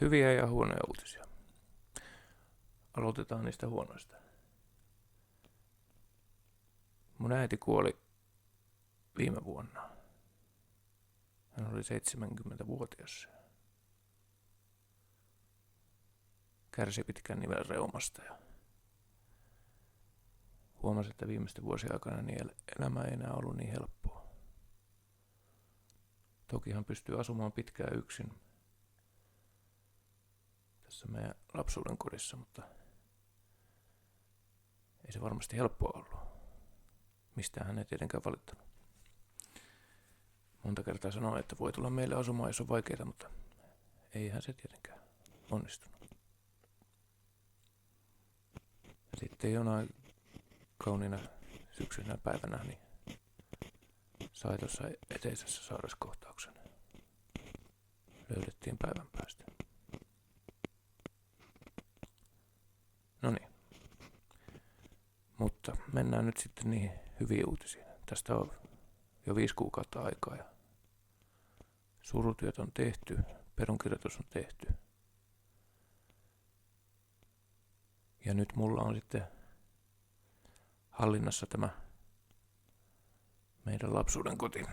Hyviä ja huonoja uutisia. Aloitetaan niistä huonoista. Mun äiti kuoli viime vuonna. Hän oli 70-vuotias. Kärsi pitkän nivelreumasta ja huomasi, että viimeisten vuosien aikana niin elämä ei enää ollut niin helppoa. Toki hän pystyy asumaan pitkään yksin tässä meidän lapsuuden kodissa, mutta ei se varmasti helppoa ollut. Mistään hän ei tietenkään valittanut. Monta kertaa sanoi, että voi tulla meille asumaan, jos on vaikeaa, mutta eihän se tietenkään onnistunut. Ja sitten jonain kauniina syksyisenä päivänä niin sai tuossa eteisessä saareskohtauksen. Löydettiin päivän päästä. No niin. Mutta mennään nyt sitten niihin hyviin uutisiin. Tästä on jo 5 kuukautta aikaa ja surutyöt on tehty, perunkirjoitus on tehty. Ja nyt mulla on sitten hallinnassa tämä meidän lapsuuden koti,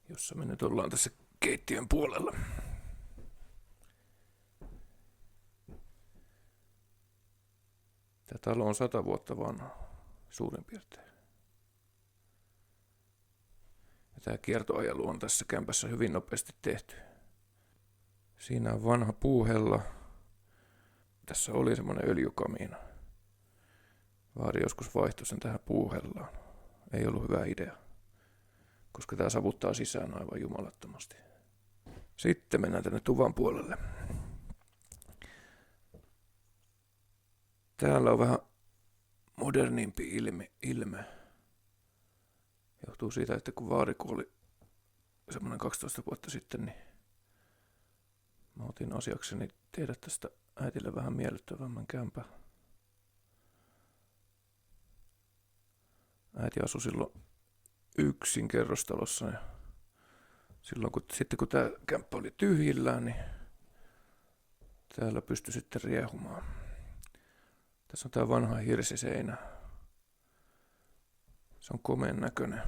jossa me nyt ollaan tässä keittiön puolella. Tämä talo on 100 vuotta vanha, suurin piirtein. Ja tämä kiertoajelu on tässä kämpässä hyvin nopeasti tehty. Siinä on vanha puuhella. Tässä oli semmoinen öljykamiina. Vaari joskus vaihtoi sen tähän puuhellaan. Ei ollut hyvä idea, koska tämä savuttaa sisään aivan jumalattomasti. Sitten mennään tänne tuvan puolelle. Täällä on vähän modernimpi ilme. Johtuu siitä, että kun vaari kuoli semmoinen 12 vuotta sitten, niin mä otin asiakseni tehdä tästä äitille vähän miellyttävämmän kämpän. Äiti asui silloin yksin kerrostalossa ja sitten kun tämä kämppä oli tyhjillään, niin täällä pystyi sitten riehumaan. Tässä on tää vanha hirsiseinä. Se on komeen näköinen.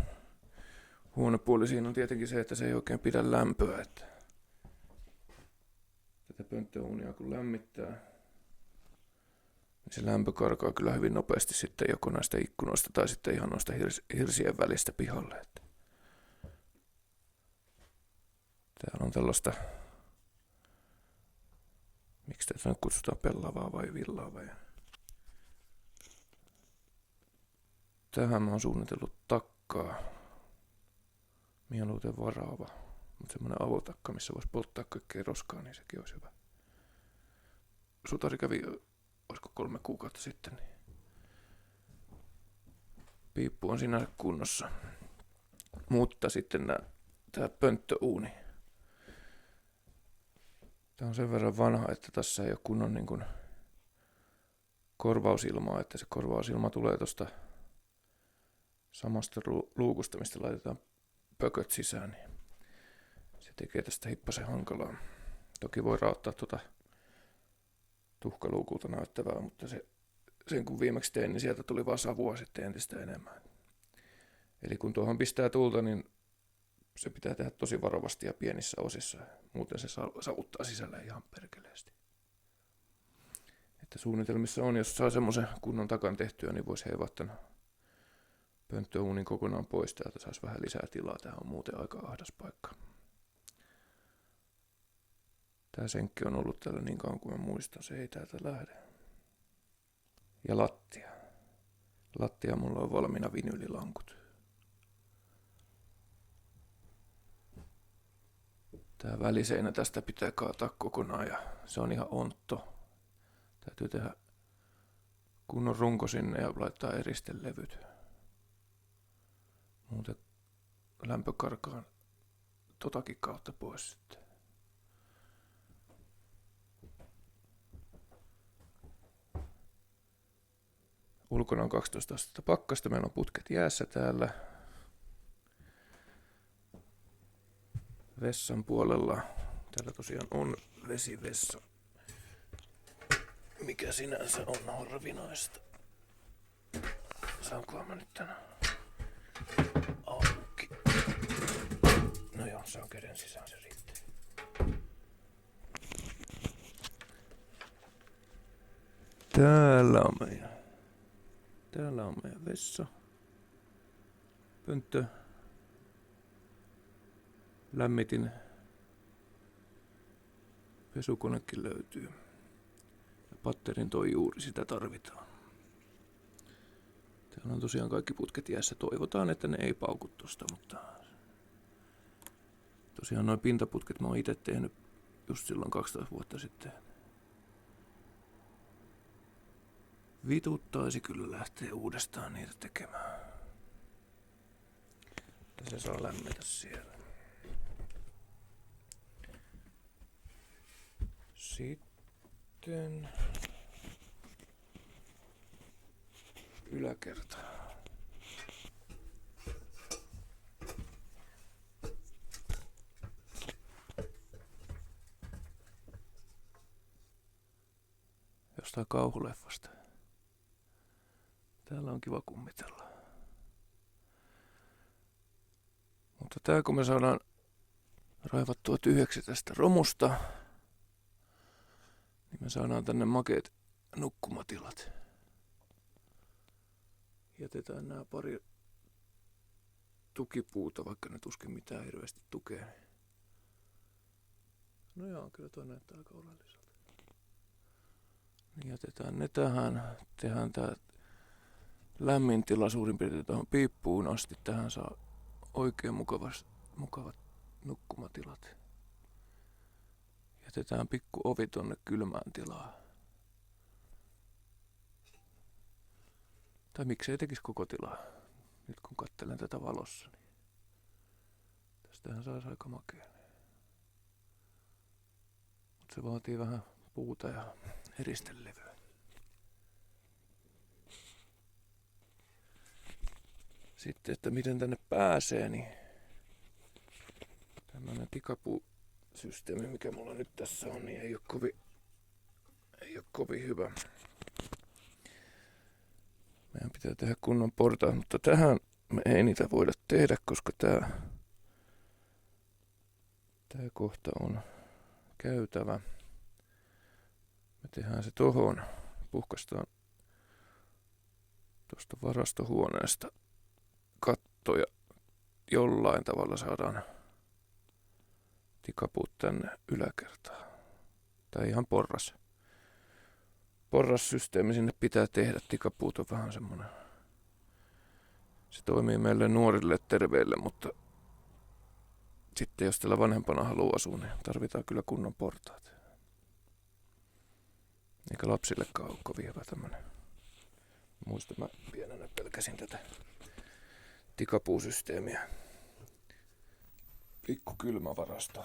Huono puoli siinä on tietenkin se, että se ei oikein pidä lämpöä. Että tätä pönttöuunia kun lämmittää, niin se lämpö karkaa kyllä hyvin nopeasti sitten joko näistä ikkunoista tai sitten ihan noista hirsien välistä pihalle. Että täällä on tällaista, miksi tätä nyt kutsutaan pellavaa vai villaa vai. Tähän mä oon suunnitellut takkaa. Mieluiten varaava. Mutta semmonen avotakka, missä voisi polttaa kaikkea roskaa, niin sekin olisi hyvä. Sutari kävi, olisiko 3 kuukautta sitten, niin piippu on sinänsä kunnossa. Mutta sitten tää pönttöuuni. Tää on sen verran vanha, että tässä ei ole kunnon niin kuin korvausilmaa, että se korvausilma tulee tosta samasta luukusta, mistä laitetaan pököt sisään, niin se tekee tästä hippasen hankalaa. Toki voi raottaa tuota tuhkaluukulta näyttävää, mutta sen kun viimeksi tein, niin sieltä tuli vaan savua sitten entistä enemmän. Eli kun tuohon pistää tulta, niin se pitää tehdä tosi varovasti ja pienissä osissa. Muuten se savuttaa sisällä ihan perkeleesti. Että suunnitelmissa on, jos saa semmoisen kunnon takan tehtyä, niin voisi heivaa tämän pönttöuunin kokonaan pois. Täältä saisi vähän lisää tilaa. Tämä on muuten aika ahdas paikka. Tämä senkki on ollut täällä niin kauan kuin mä muistan. Se ei täältä lähde. Ja lattia. Lattia mulla on valmiina vinyylilankut. Tämä väliseinä tästä pitää kaataa kokonaan ja se on ihan ontto. Täytyy tehdä kunnon runko sinne ja laittaa eristelevyt. Muuten lämpö karkaa totakin kautta pois sitten. Ulkona on 12 astetta pakkasta. Meillä on putket jäässä täällä. vessan puolella. Täällä tosiaan on vesivessa, mikä sinänsä on harvinaista. Saankohan mä nyt tänään auki? No joo, se on käden sisään, se riittää. Täällä on meidän vessa. Pönttö. Lämmitin. Pesukonekin löytyy. Ja patterin toi juuri, sitä tarvitaan. Täällä on tosiaan kaikki putket jäässä. Toivotaan, että ne ei pauku tosta, mutta tosiaan noin pintaputket mä oon itse tehnyt just silloin 12 vuotta sitten. Vituttaisi kyllä lähteä uudestaan niitä tekemään. Ja se saa lämmetä siellä. Sitten yläkerta. Jostain kauhuleffasta. Täällä on kiva kummitella. Mutta tää kun me saadaan raivattua tyhjäksi tästä romusta, niin me saadaan tänne makeet nukkumatilat. Jätetään nämä pari tukipuuta, vaikka ne tuskin mitään hirveästi tukee. No joo, kyllä toi näyttää aika oleelliselta. Niin jätetään ne tähän. Tehdään tää lämmin tila suurin piirtein tuohon piippuun asti. Tähän saa oikein mukavat nukkumatilat. Jätetään pikku ovi tonne kylmään tilaan. Tai miksei tekisi koko tilaa. Nyt kun katselen tätä valossa, niin tästähän saisi aika makea. Mutta se vaatii vähän puuta ja eristelevyä. Sitten, että miten tänne pääsee, niin tämmönen tikapuusysteemi, mikä mulla nyt tässä on, niin ei ole kovin hyvä. Meidän pitää tehdä kunnon portaat, mutta tähän me ei niitä voida tehdä, koska tää kohta on käytävä. Me tehdään se tohon, puhkaistaan tuosta varastohuoneesta katto ja jollain tavalla saadaan tikapuut tänne yläkertaan. Tai ihan porrassysteemi sinne pitää tehdä. Tikapuut on vähän semmonen. Se toimii meille nuorille terveille, mutta sitten jos tällä vanhempana haluaa asua, niin tarvitaan kyllä kunnon portaat. Eikä lapsillekaan ole kovin hyvä tämmönen. Muistan, mä pienenä pelkäsin tätä tikapuusysteemiä. Pikku kylmävarasto.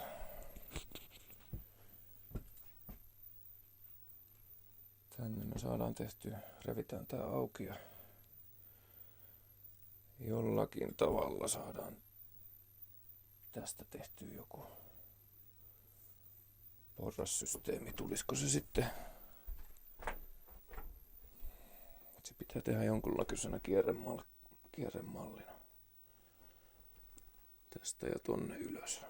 Tänne me saadaan tehtyä, revitään tää auki ja jollakin tavalla saadaan tästä tehtyä joku porrassysteemi. Tulisiko se sitten? Se pitää tehdä jonkunlaisena kierremallina. Tästä ja tonne ylös.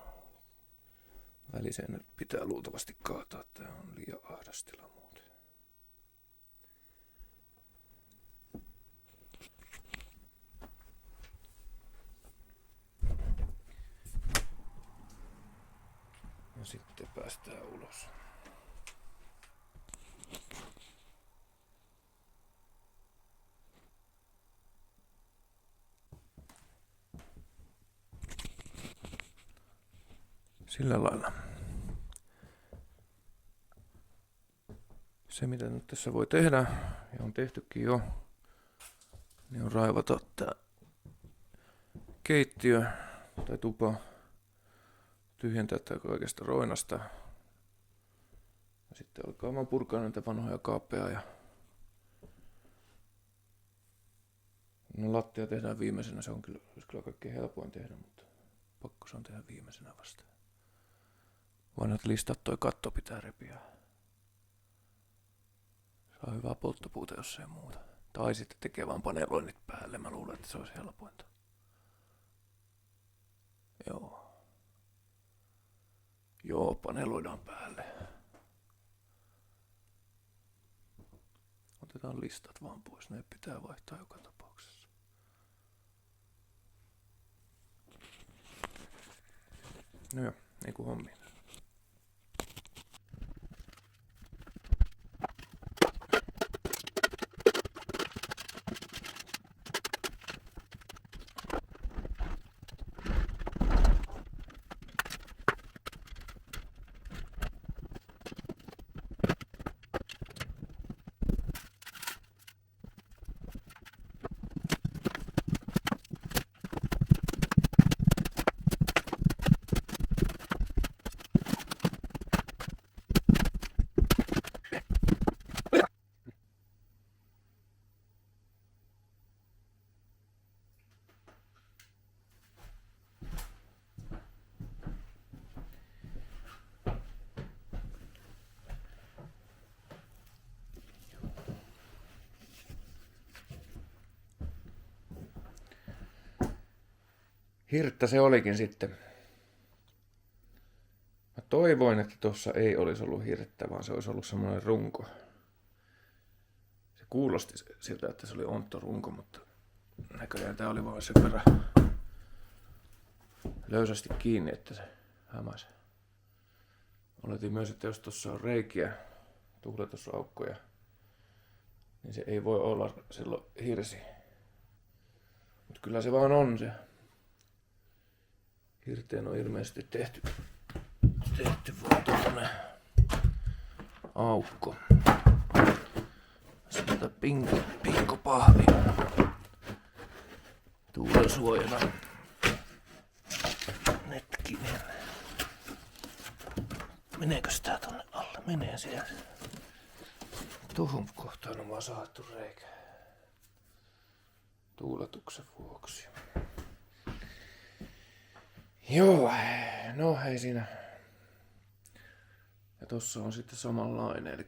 Väliseen pitää luultavasti kaataa. Tää on liian ahdas tila muuten. Ja sitten päästään ulos. Sillä lailla. Se mitä nyt tässä voi tehdä, ja on tehtykin jo, niin on raivata tää keittiö tai tupa, tyhjentää tää kaikesta roinasta. Ja sitten alkaa vaan purkaa näitä vanhoja kaappeja ja no lattia tehdään viimeisenä, se on kyllä, olisi kyllä kaikkein helpoin tehdä, mutta pakko se on tehdä viimeisenä vasta. Vanhat listat toi katto pitää repiä. Saa hyvää polttopuuta, jos ei muuta. Tai sitten tekee vaan paneloinnit päälle. Mä luulen, että se olisi helpointa. Joo, paneloidaan päälle. Otetaan listat vaan pois. Ne pitää vaihtaa joka tapauksessa. No joo, ei kun hommiin. Hirttä se olikin sitten. Mä toivoin, että tuossa ei olisi ollut hirttä, vaan se olisi ollut semmoinen runko. Se kuulosti siltä, että se oli ontto runko, mutta näköjään tää oli vaan sen verran löysästi kiinni, että se hämäsi. Oletin myös, että jos tuossa on reikiä, tuuletusaukkoja, niin se ei voi olla silloin hirsi. Mutta kyllä se vaan on se. Hirteen on ilmeisesti tehty vaan tuonne aukko. Sitten pinkopahvi tuulen suojana. Netkinen. Meneekö tää tonne alle? Menee sieltä. Tuohon kohtaan on vaan saattu reikä. Tuuletuksen vuoksi. Joo, no ei siinä. Ja tossa on sitten samanlainen, eli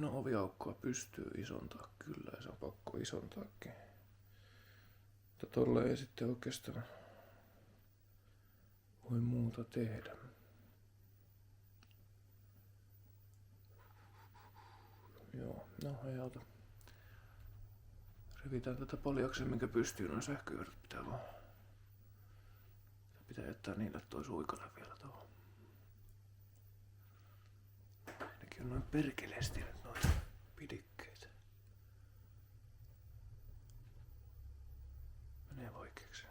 oviaukkoa pystyy isontaa kyllä, ja se on pakko isontaakin. Mutta tolle ei sitten oikeastaan voi muuta tehdä. Joo, no ei auta. Revitään tätä paljakseen, minkä pystyy, noin sähköjohdot pitää vaan. Pitää jättää niille toi suikale vielä tuohon. Nekin on noin perkeleesti nyt noita pidikkeitä. Menee vaikeaksi.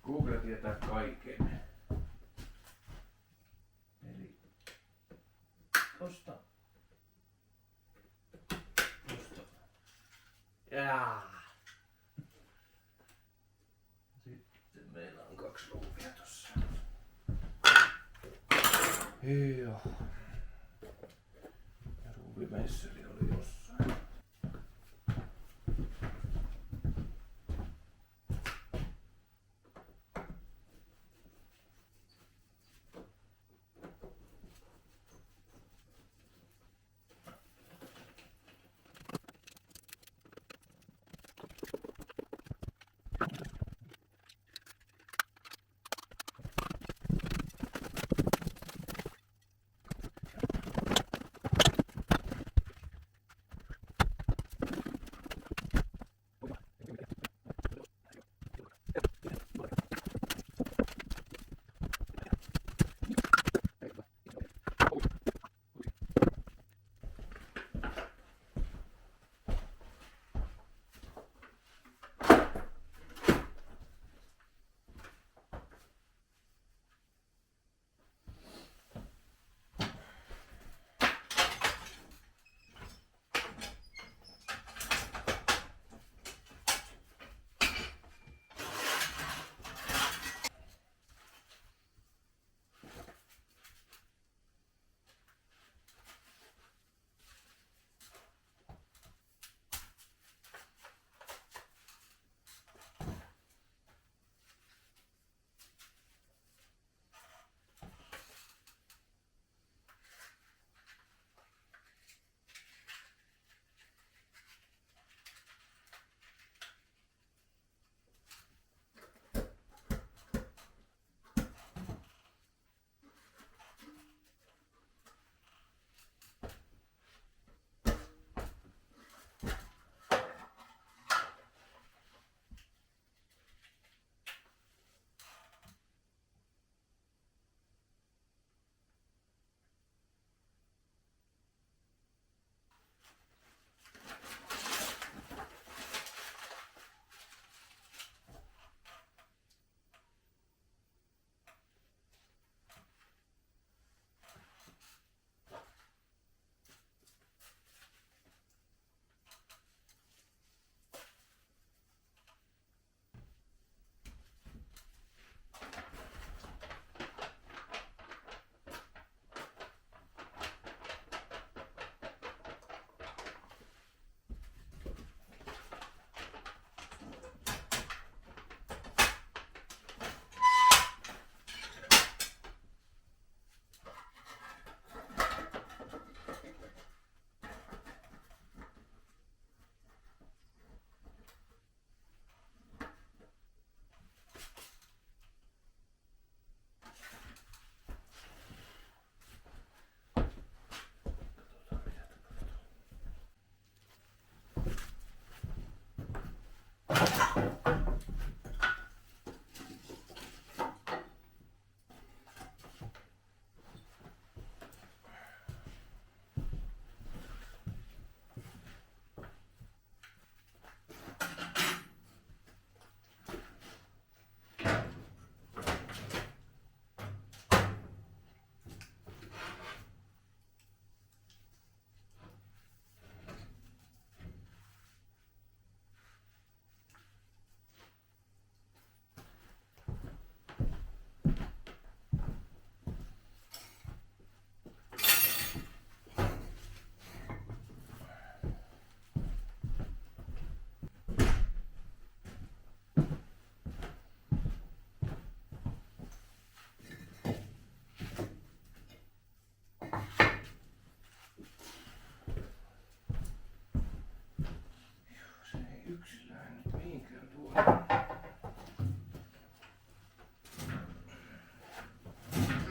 Google tietää kaiken. Eli tosta. Jaa. Sitten meillä on 2 ruuvia tossa. Joo. Ja ruuvimesseli oli jossain.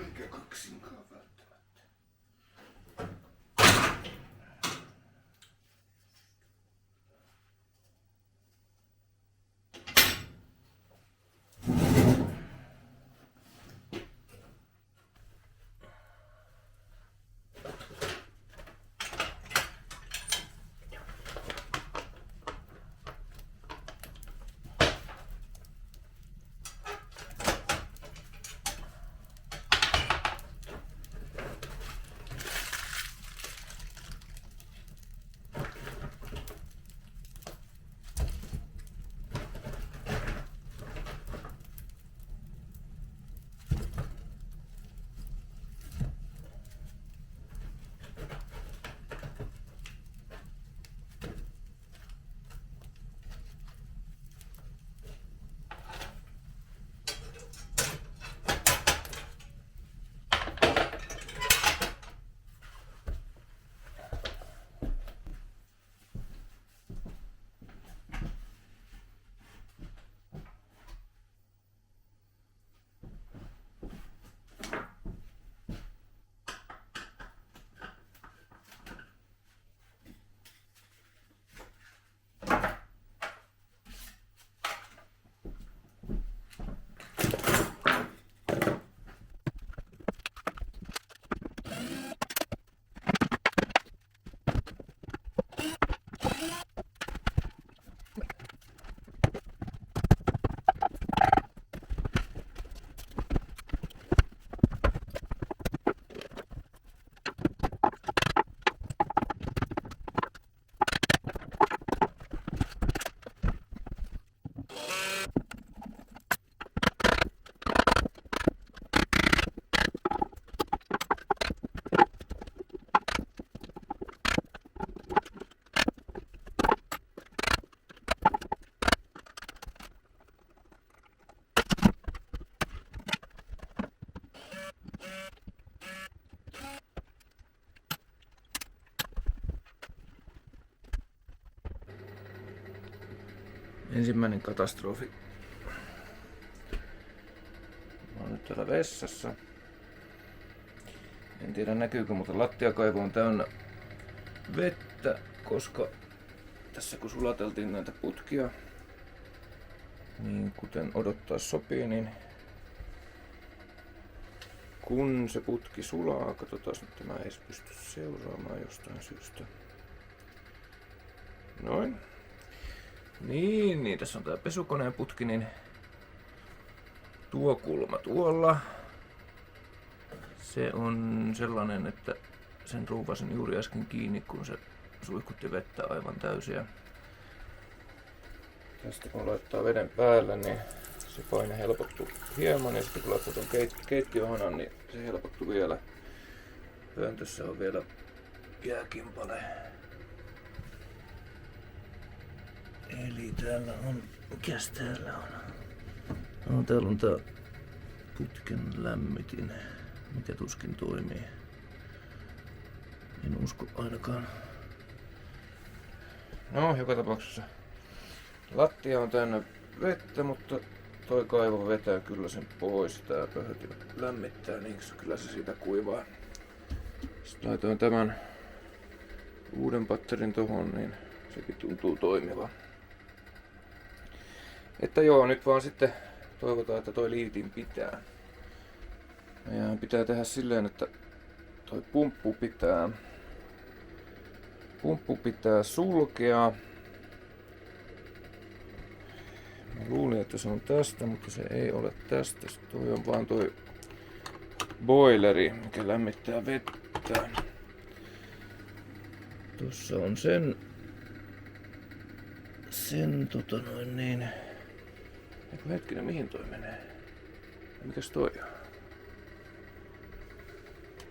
Eikä kaksinkaan välttämättä. Ensimmäinen katastrofi. Mä oon nyt täällä vessassa. En tiedä näkyykö, mutta lattiakaivo on täynnä vettä, koska tässä kun sulateltiin näitä putkia, niin kuten odottaa sopii, niin kun se putki sulaa, katsotaan nyt, mä ei pysty seuraamaan jostain syystä. Noin. Niin, tässä on tää pesukoneen putki, niin tuo kulma tuolla. Se on sellainen, että sen ruuvasin juuri äsken kiinni, kun se suihkutti vettä aivan täysiä. Tästä kun laittaa veden päälle, niin se paine helpottuu hieman, ja sitten kun laittaa tuon keittiöhanan, niin se helpottuu vielä. Pöntössä on vielä jääkimpale. Eli täällä on, mikäs täällä on? No, täällä on tää putken lämmitin, mikä tuskin toimii. En usko ainakaan. No, joka tapauksessa lattia on täynnä vettä, mutta toi kaivo vetää kyllä sen pois. Tää pöhöti lämmittää, niin kyllä se siitä kuivaa. Sitten laitoin tämän uuden patterin tohon, niin sekin tuntuu toimivan. Että joo, nyt vaan sitten toivotaan, että toi liitin pitää. Meidän pitää tehdä silleen, että toi pumppu pitää sulkea. Mä luulin, että se on tästä, mutta se ei ole tästä. Toi on vaan toi boileri, mikä lämmittää vettä. Tuossa on sen Eiku hetkinen, mihin toi menee? Ja mikäs toi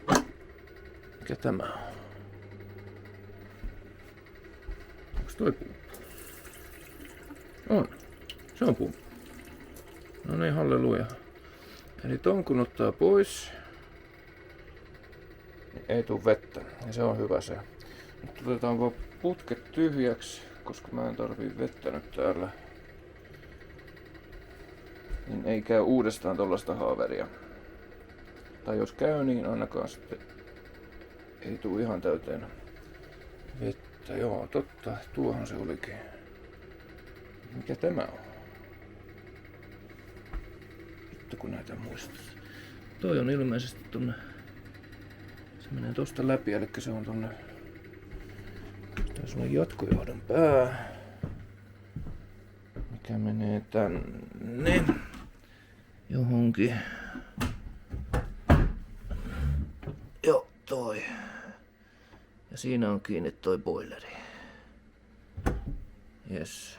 on? Mikä tämä on? Onks toi pumppu? On. Se on pumppu. No niin, halleluja. Eli ton kun ottaa pois, niin ei tuu vettä. Ja se on hyvä se. Nyt otetaan vaan putket tyhjäksi, koska mä en tarvii vettä nyt täällä. niin ei käy uudestaan tollaista haaveria. Tai jos käy, niin ainakaan sitten ei tuu ihan täyteen vettä. Joo, totta, tuohon se olikin. Mikä tämä on? Vittu kun näitä muistaa. Toi on ilmeisesti tonne. Se menee tosta läpi, eli se on tonne. Tässä on jatkojohdon pää. Mikä menee tänne. Johonkin. Joo, toi. Ja siinä on kiinni toi boileri. Yes.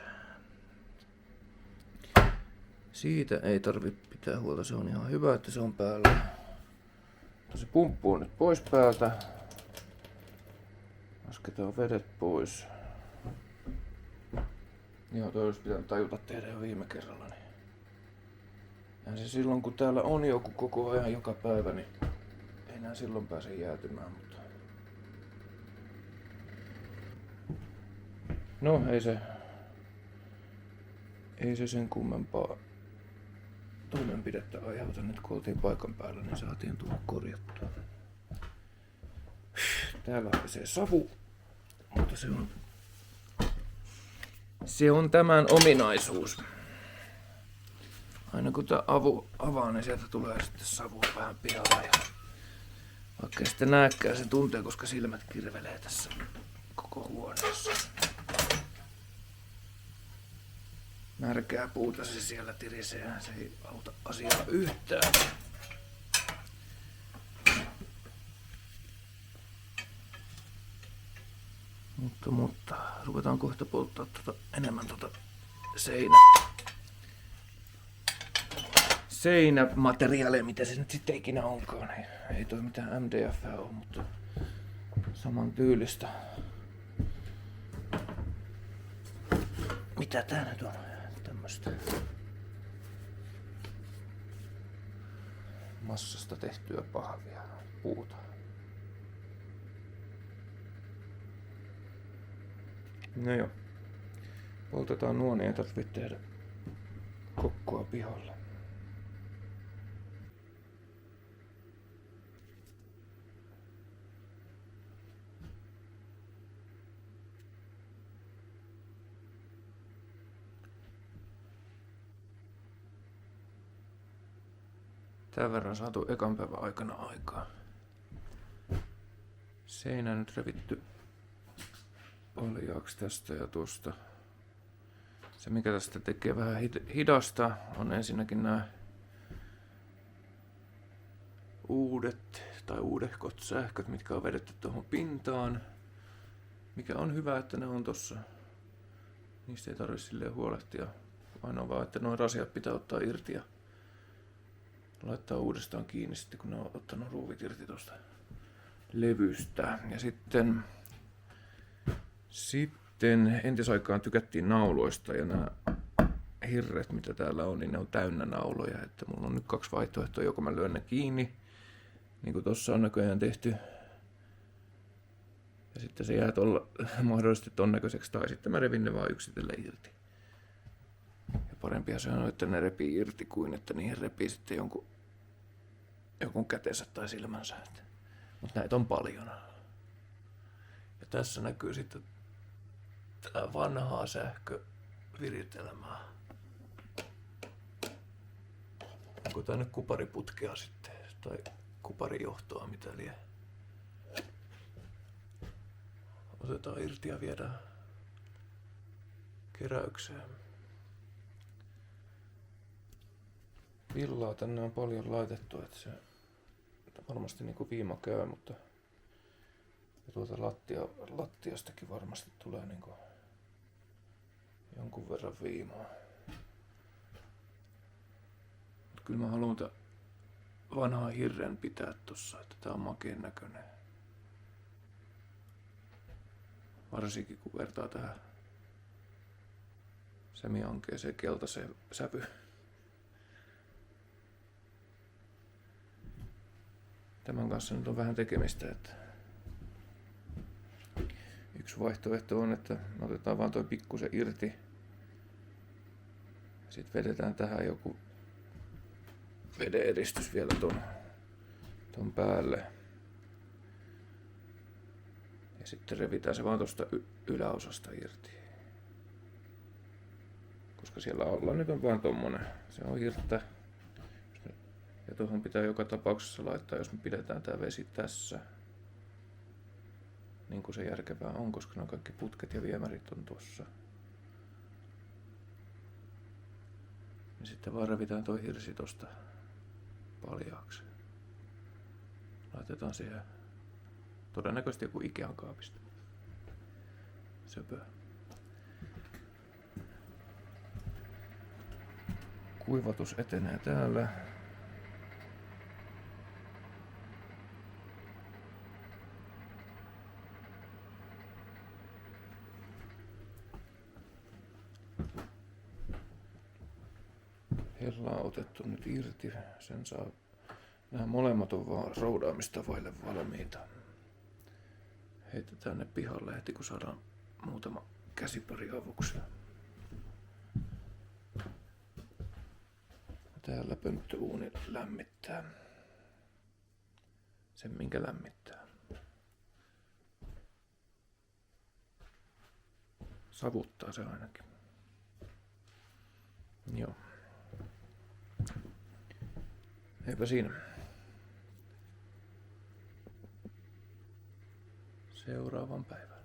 Siitä ei tarvi pitää huolta, se on ihan hyvä, että se on päällä. Se pumppu on nyt pois päältä. Lasketaan vedet pois. Joo, toi olisi pitänyt tajuta tehdä jo viime kerralla. Niin. Ja se silloin kun täällä on joku koko ajan joka päivä, niin ei nää silloin pääse jäätymään. Mutta... No ei se sen kummempaa toimenpidettä aiheuta. Nyt kun oltiin paikan päällä, niin saatiin tuo korjattua. Täällä on se savu, mutta se on tämän ominaisuus. Aina kun tää avu avaa, niin sieltä tulee sitten savua vähän pihalle. Ja vaikka ei sitten näekään, se tuntee, koska silmät kirvelee tässä koko huoneessa. Märkää puuta se siellä tirisee, se ei auta asiaa yhtään. Mutta ruvetaan kohta polttaa enemmän seinämateriaalia, mitä se nyt sitten ikinä onkaan. Ei toi mitään MDF ole, mutta saman tyylistä. Mitä tää nyt on? Tämmöstä massasta tehtyä pahvia puuta. No joo. Poltetaan nuo, niin ei tarvitse tehdä kokkoa pihalle. Tämän verran saatu ekan päivän aikana aikaa. Seinä nyt revitty paljaaksi tästä ja tuosta. Se mikä tästä tekee vähän hidasta on ensinnäkin nämä uudehkot sähköt, mitkä on vedetty tuohon pintaan. Mikä on hyvä, että ne on tossa. Niistä ei tarvitse silleen huolehtia. Ainoa vaan, että nuo rasiat pitää ottaa irti ja laittaa uudestaan kiinni sitten, kun ne on ottanut ruuvit irti tuosta levystä. Ja sitten entisaikaan tykättiin nauloista ja nämä hirret, mitä täällä on, niin ne on täynnä nauloja. Että mulla on nyt 2 vaihtoehtoa, joko mä lyön ne kiinni, niin kuin tossa on näköjään tehty. Ja sitten se jää mahdollisesti ton näköiseksi, tai sitten mä revin ne vaan yksitellen irti. Ja parempia se on, että ne repii irti, kuin että niihin repii sitten jonkun kätensä tai silmänsä. Mutta näitä on paljon. Ja tässä näkyy sitten tää vanhaa sähköviritelmää. Onko tää nyt kupariputkea sitten, tai kuparijohtoa, mitä lie. Otetaan irti ja viedään keräykseen. Villaa tänne on paljon laitettu, että se varmasti niin kuin viima käy, mutta ja tuolta lattiastakin varmasti tulee niin kuin jonkun verran viimaa. Mut kyllä mä haluan vanhaa hirren pitää tossa, että tää on makeen näköinen. Varsinkin kun vertaa tähän semiankeeseen keltaiseen sävyyn. Tämän kanssa nyt on vähän tekemistä, että yksi vaihtoehto on, että me otetaan vaan toi pikkusen irti. Sitten vedetään tähän joku veden eristys vielä ton päälle. Ja sitten revitään se vaan tuosta yläosasta irti. Koska siellä alla nyt on vaan tommonen. Se on hirttä. Ja tuohon pitää joka tapauksessa laittaa, jos me pidetään tää vesi tässä. Niin kuin se järkevää on, koska ne on kaikki putket ja viemärit on tuossa. Ja sitten vaan revitään toi hirsi tosta paljaaksi. Laitetaan siihen todennäköisesti joku Ikean kaapista. Söpö. Kuivatus etenee täällä. Hella on otettu nyt irti. Sen saa. Nämä molemmat on vaan roudaamista vaille valmiita. Heitetään ne pihalle heti kun saadaan muutama käsipari avuksi. Täällä pönttöuuni lämmittää. Sen minkä lämmittää. Savuttaa se ainakin. Joo. Eipä siinä. Seuraavan päivän.